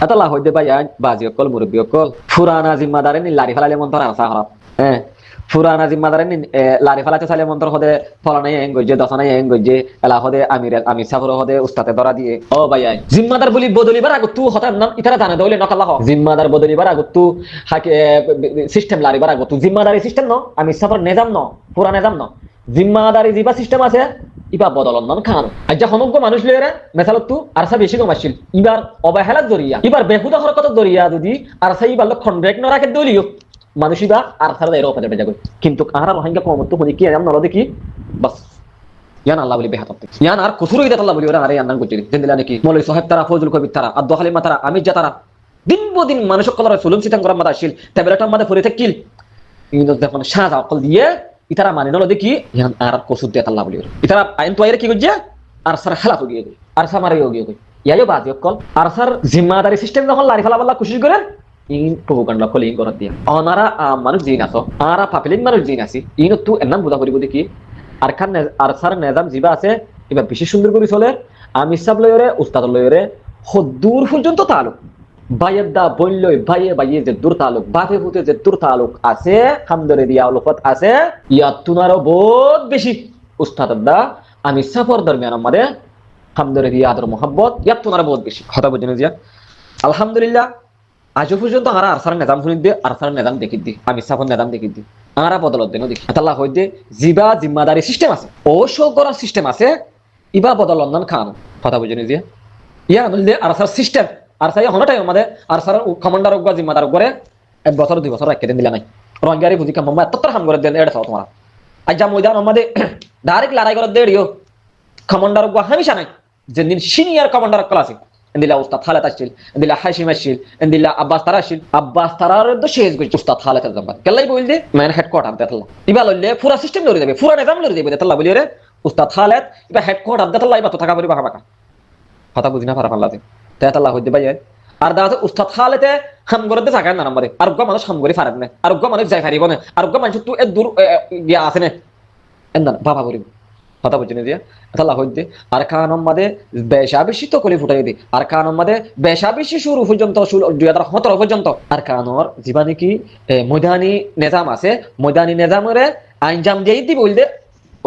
আতাল্লাহ হইতে ভাই বাজি অকল মুরব্বী অকল ফুরানা জিম্মাদারে নি লারি ফেলালে মন্তর আসা হরত হ্যাঁ ফুরানা জিম্মাদারে নি লারি ফেলাতে চাইলে মন্তর হদে ফলানাই এং গইজে দশনাই এং গইজে এলা হদে আমির সাফর হদে উস্তাতে ধরা দিয়ে ও ভাই জিম্মাদার বলি বদলিবার আগত তু হতার নাম ইতারা জানে দইলে নকাল্লাহ জিম্মাদার বদলিবার আগত তু হাকে সিস্টেম লারিবার আগত তু জিম্মাদারি সিস্টেম ন আমির সাফর নিজাম ন পুরা নিজাম ন জিম্মাদারি জিবা সিস্টেম আছে ইবা বদলন নন খান আজ সমগ্র মানুষ লইরে মেসালত তু আরসা বেশি কমাছিল ইবার অবহেলার জরিয়া ইবার বেহুদা হরকত জরিয়া যদি আরসা ইবার লক্ষণ ব্রেক ন রাখে দলিও মানুষ ইবা আরসার এর উপরে বেজা গই কিন্তু আহারা রহিঙ্গা কমত তো হনি কি আম নল দেখি বাস ইয়ান আল্লাহ বলি বেহাত ইয়ান আর কুসুরই দাত আল্লাহ বলি ওরা আরে আন্দান করতে জেন্দিলা নাকি মৌলভী সাহেব তারা ফজল কবির তারা আদ হালিমা তারা আমির জা তারা দিন বদিন মানুষ কলরে সুলুম সিতাং করা মাদা আসিল ট্যাবলেট মাদা ফরে থাকিল ইনো দেখুন সাজা অকল দিয়ে ইতারা মানে নল দেখি ইয়ান আর কুসুর দাত আল্লাহ বলি ইতারা আইন তোয়াইরে কি গজ্জা আর সার খেলাফ গিয়ে গই আর সামারে গিয়ে গই ইয়াইও বাজি অকল আর সার জিম্মাদারি সিস্টেম যখন লারি ফেলা বলা কোশিশ করে ইন প্রোপাগান্ডা কলিং করার দিয়া অনারা মানুষ জিন আছো আরা পাপিলিন মানুষ জিন আছি ইনো তু এনাম বুঝা করিব দেখি আর খান আর সার নিজাম জিবা আছে এবার বেশি সুন্দর করে চলে আমি সব লয়রে উস্তাদ লয়রে দূর পর্যন্ত তালুক বাইয়েদা বললই বাইয়ে বাইয়ে যে দূর তালুক বাপে পুতে যে দূর তালুক আছে খামদরে দিয়া লফত আছে ইয়াত তুনারও বহুত বেশি উস্তাদা আমি সফর দরমিয়ান আমাদের খামদরে দিয়া আদর মোহাব্বত ইয়াত তুনারও বহুত বেশি কথা বুঝেন জিয়া আলহামদুলিল্লাহ আজও পর্যন্ত আমরা আরসার নিজাম শুনি দিয়ে আরসার নিজাম দেখি দি আমি সাফর নিজাম দেখি দি আমরা বদলত দেন দেখি আল্লাহ হইতে জিবা জিম্মাদারি সিস্টেম আছে ও শো করার সিস্টেম আছে ইবা বদলন্দন খান কথা বুঝে নিয়ে ইয়া বললে আরসার সিস্টেম আরসাই হন টাইম আমাদের আরসার কমান্ডার অগ্বা জিম্মাদার করে 1 বছর 2 বছর রাখতে দিলা নাই রঙ্গারি বুঝি কাম মাম্মা তত্তর হাম করে দেন এটা সব তোমার আজ যা ময়দান আমাদের ডাইরেক্ট লড়াই করে দেড়িও কমান্ডার অগ্বা হামেশা নাই যেদিন সিনিয়র কমান্ডার ক্লাসে এন্দিলা উস্তাদ খালেদ আসছিল এন্দিলা হাশিম আসছিল এন্দিলা আব্বাস তারা আসছিল আব্বাস তারার তো শেষ গই উস্তাদ খালেদ জাম্বাদ কেলাই বইল দে ম্যান হেডকোয়ার্টার দেতলা ইবা লইলে পুরা সিস্টেম লরি যাবে পুরা নিজাম লরি যাবে দেতলা বলি রে উস্তাদ খালেদ ইবা হেডকোয়ার্টার দেতলা ইবা তো টাকা পরি বাকা বাকা কথা বুঝিনা পারা পাল্লাতে দেতলা হইতে ভাই আর দাদা উস্তাদ খালেতে হাম করে দে জায়গা না নম্বরে আর গো মানুষ হাম করে পারেন না আর গো মানুষ যাই পারিব না আর গো মানুষ তুই এ দূর গিয়া আছে না এন্দ বাবা করিব কথা বুঝিনে দিয়া আল্লাহ হইতে আর কানম মাদে বেশা বেশি তো করে ফুটাই দি আর কানম মাদে বেশা বেশি শুরু পর্যন্ত 2017 পর্যন্ত আর কানর জীবানি কি ময়দানি নিজাম আছে ময়দানি নিজামরে আইনজাম দেই দি বলদে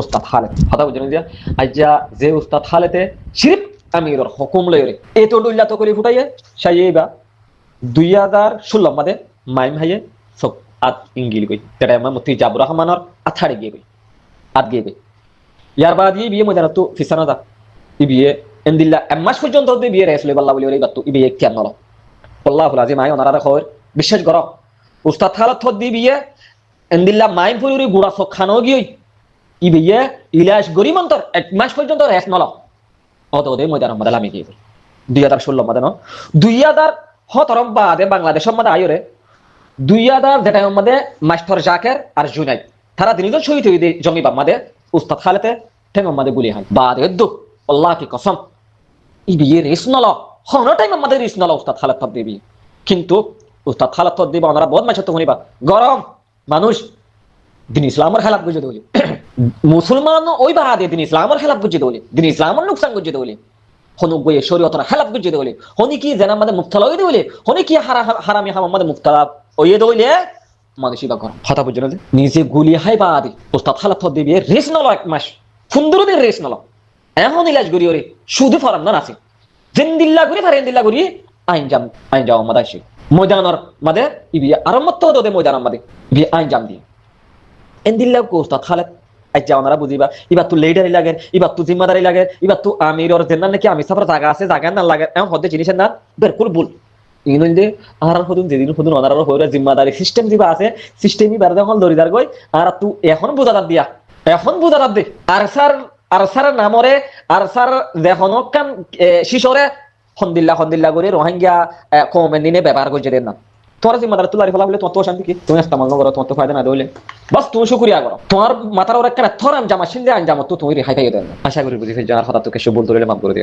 উস্তাদ খালেদ কথা বুঝিনে দিয়া আজ্জা যে উস্তাদ খালেতে সিরিফ আমিরর হুকুম লইরে এত ডুল্লা তো করে ফুটাইয়ে সাইয়েবা 2016 মাদে মাইম হাইয়ে সব আত ইঙ্গিল কই তেটা আমার মুফতি জাবুর রহমানর আথাড়ে গিয়ে কই আত গিয়ে কই ইয়ার বাদ দিয়ে বিয়ে মজার তো ফিসানা দা ই বিয়ে এন্দিল্লা এমাস পর্যন্ত দিয়ে বিয়ে রেসলে বাল্লা বলি ওই বাতু ই বিয়ে কেন নল আল্লাহু লাজিম আই ওনারা খবর বিশ্বাস করো উস্তাদ খালাত থদ দি বিয়ে এন্দিল্লা মাইম ফুরি গুড়া সখানো গিয়ে ই বিয়ে ইলাস গরিমন্তর এক মাস পর্যন্ত রেস নল অত ওদের ময়দান আমাদের আমি গিয়ে 2016 মাদে ন 2017 বাদে বাংলাদেশের মধ্যে আইরে 2000 যেটা আমাদের মাস্টার জাকের আর জুনাইদ তারা দিনজন শহীদ হয়ে জঙ্গি বাম্মাদে উস্তাদ খালেতে ঠেং আমাদের গুলি হয় বাদ এদ্দু আল্লাহ কি কসম ই বিয়ে রেস নল হন টাইম আমাদের রেস নল উস্তাদ খালেত থব দিবি কিন্তু উস্তাদ খালেত থব দিবা ওনারা বহুত মাছ তো শুনিবা গরম মানুষ দিন ইসলামের খেলাফ বুঝে দৌলি মুসলমান ওই বাড়া দিয়ে দিন ইসলামের খেলাফ বুঝে দৌলি দিন ইসলামের নুকসান বুঝে দৌলি হনুক বইয়ে শরীয়তর খেলাফ বুঝে দৌলি হনি কি যেন আমাদের মুক্তালা হয়ে দৌলি হনি কি হারামি হাম আমাদের মুক্তালা ওয়ে দৌলে মানুষই বা গরম কথা বুঝে না নিজে গুলি হাই বা আদি উস্তাদ খালাত থব দিবি রেস নল এক মাস 15 দিন রেস নল এখন ইলাজ করি ওরে শুধু ফরাম না আছে জিন্দিল্লা করি ফারেন্দিল্লা করি আইনজাম আমাদের আসে ময়দানর মাদে ইবি আরম্ভত দে ময়দানর মাদে ইবি আইনজাম দিয়ে এন্দিল্লা কো উস্তাদ খালেদ আচ্ছা ওনারা বুঝিবা এবার তো লিডারি লাগে এবার তো জিম্মাদারি লাগে এবার তো আমির জেনার নাকি আমি সাফার জায়গা আছে জায়গা না লাগে এমন হতে জিনিসের না বিলকুল ভুল ইনদে আর হদুন যেদিন হদুন ওনারা হইরা জিম্মাদারি সিস্টেম দিবা আছে সিস্টেমই বারদা হল দরিদার গই আর তুই এখন বুঝাদার দিয়া এখন বুঝাদার দে আর স্যার নামরে আর স্যার দেখনো কান শিশরে হন্দিল্লা করে রোহিঙ্গা কমেন দিনে ব্যবহার করছে দেন না তোমার জিম্মাদার তুলারি ফলা বলে তোমার তো শান্তি কি তুমি ইস্তেমাল করো তোমার তো ফায়দা না দইলে বাস তুমি শুকরিয়া করো তোমার মাথার ওর একটা থরাম জামা সিন্দে আঞ্জাম তো তুমি রেহাই পাইয়ে দেন আশা করি বুঝি যার হঠাৎ তোকে সব বলতে মাফ করে দিও